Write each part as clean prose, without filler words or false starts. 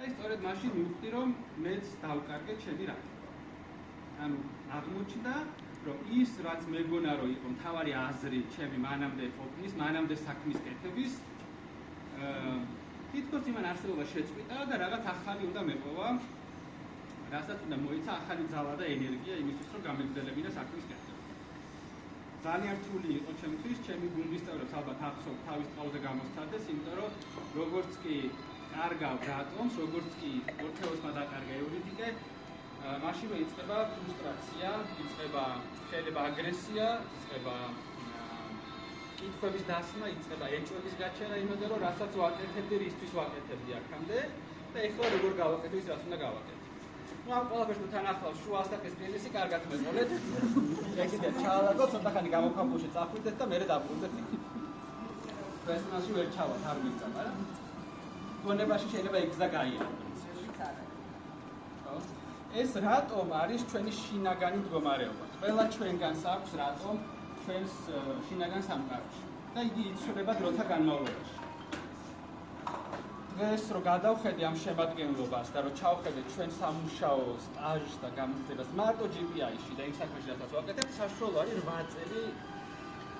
აი სწორედ მაშინ მივხვდი რომ მეც დავკარგე ჩემი რატო. ანუ აღმოჩნდა რომ ის რაც მეგონა რომ იყო მთავარი აზრი ჩემი მანამდე ყოფნის, მანამდე საქმის კეთების თითქოს იმან არსებობა შეწყვიტა და რაღაც ახალი უნდა მეყოვა, რასაც უნდა მოიცა ახალი ძალა და ენერგია იმისთვის რომ გამეგრძელებინა საქმის კეთება. ძალიან რთული იყო ჩემთვის, ჩემი გუნდის წევრებს ალბათ ახსოვთ თავის ტყავზე გამოსცადეს, იმიტომ რომ როგორც კი კარგავ რატომს, როგორც კი ორთეოსმა დაკარგა ევრიდიკე, მაშინვე იწყება ფრუსტრაცია, იწყება შეიძლება აგრესია, იწყება კითხვების დასმა, იწყება ეჭვების გაჩენა იმაზე, რომ რასაც ვაკეთებდი, რისთვის ვაკეთებდი აქამდე და ეხლა როგორ გავაკეთე ის, რაც უნდა გავაკეთე. ნუ ამ ყველაფერთან თან ახლავს შუა ასაკის ბიზნესი, კარგად მეყოლეთ. ეგეთი ჩაალაგო, ცოტა ხანი გამოქვაბულში წახვიდეთ და მერე დაბრუნდეთ იქით. პრესონალში ვერ ჩავალთ, არ მიწა, მაგრამ გონებაში შეიძლება ეგ გზა გაიაროთ. ეს რატომ არის ჩვენი შინაგანი მდგომარეობა? ყველა ჩვენგანს აქვს რატომ ჩვენს შინაგან სამყაროში და იგი იცვლება დროთა განმავლობაში. დღეს რო გადავხედე ამ შემადგენლობას და რო ჩავხედე ჩვენ სამუშაო სტაჟს და გამოცდებას მარტო GPI-ში და იმ საქმეში რასაც ვაკეთებ, საშუალო არის 8 წელი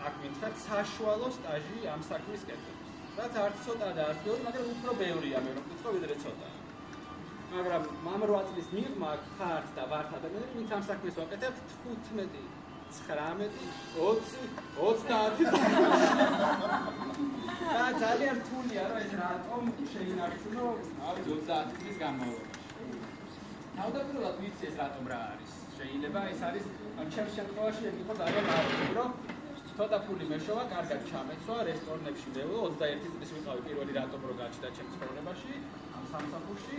აქ მითხრათ საშუალო სტაჟი ამ საქმის კეთების. რაც არც ცოტა და არც ბევრი, მაგრამ უფრო ბევრია მე რომ ვიტყო ვიდრე ცოტა. მაგრამ ამ 8 წლის მიღმა ხართ და ვართ ადამიანები, ვინც ამ საქმეს ვაკეთებთ 15, 19, 20, 30. და ძალიან რთულია რომ ეს რატომ შეინარჩუნო 30 წლის განმავლობაში. თავდაპირველად ვიცი ეს რატომ რა არის. შეიძლება ეს არის ჩემს შემთხვევაში ეგ იყო ძალიან არაფერი, რომ ცოტა ფული მეშოვა, კარგად ჩამეცვა, რესტორნებში მევლო, 21 წლის ვიყავი პირველი რატომ რო გაჩნდა ჩემს ცხოვრებაში, ამ სამსახურში.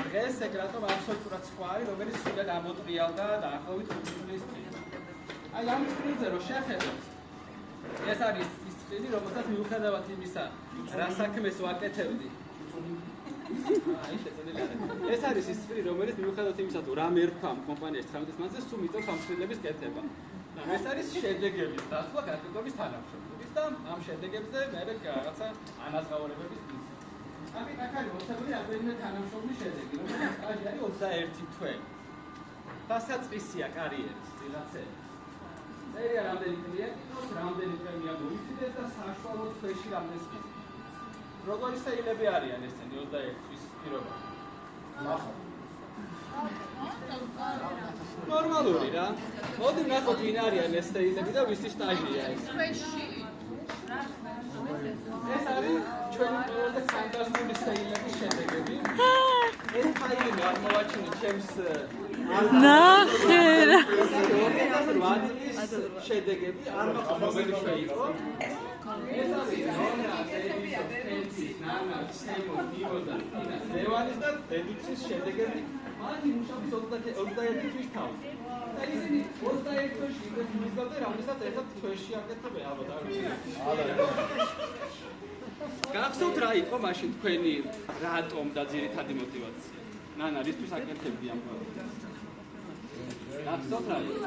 დღეს ეგ რატომ აბსოლუტურად სხვა არის, რომელიც სულად ამოტრიალდა დაახლოებით 5 წლის წინ. აი ამ წინზე რო შეხედოთ, ეს არის ის წილი, რომელსაც მიუხედავად იმისა, რა საქმეს ვაკეთებდი. აი შეწოდილი არის. ეს არის ის წილი, რომელიც მიუხედავად იმისა, თუ რა მერქვა კომპანიის 19 მანძილზე, სულ მიწევს ამ წილების კეთება. ეს არის შედეგების დასვლა გასაგების თანამშრომლობის და ამ შედეგებზე მე რაღაცა ანაზღაურებების მიზეზი. აქ არის მოცემული რამდენიმე თანამშრომლის შედეგი, რომელიც სტაჟი არის 21 თვე. დასაწყისია კარიერის წილაცე. წერია რამდენი კლიენტი გქონდეს, რამდენი პრემია მოიწიდეს და საშუალო თვეში რამდენს მისცემს. როგორი სეილები არიან ესენი 21 თვის პირობა? ნორმალური რა. მოდი ნახოთ ვინ არიან ეს სეილები და ვისი სტაჟია ეს. ეს არის ჩვენი ყველაზე სტანდარტული სეილების შედეგები. ეს ფაილი აღმოვაჩინე ჩემს ნახერა. 2008 წლის შედეგები არ მოხმობილი შეიყო. ეს არის ნანა, სემო, ნიოზა, ტინა, ლევანის და დედიცის შედეგები. მათი მუშაობის 21 თვის თავზე. და ისინი 21 თვეში იმით მისგავდა, რამდენსაც ერთად თვეში აკეთებენ, ალბათ არ ვიცი. გახსოვთ რა იყო მაშინ თქვენი რატომ და ძირითადი мотиваცია? ნანა, რისთვის აკეთებდი ამ პროექტს? გახსოვთ რა იყო?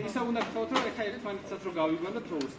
ისა უნდა გქოთ რომ ეხა ერთმანეთსაც რო გავიგვან და თროუსნი.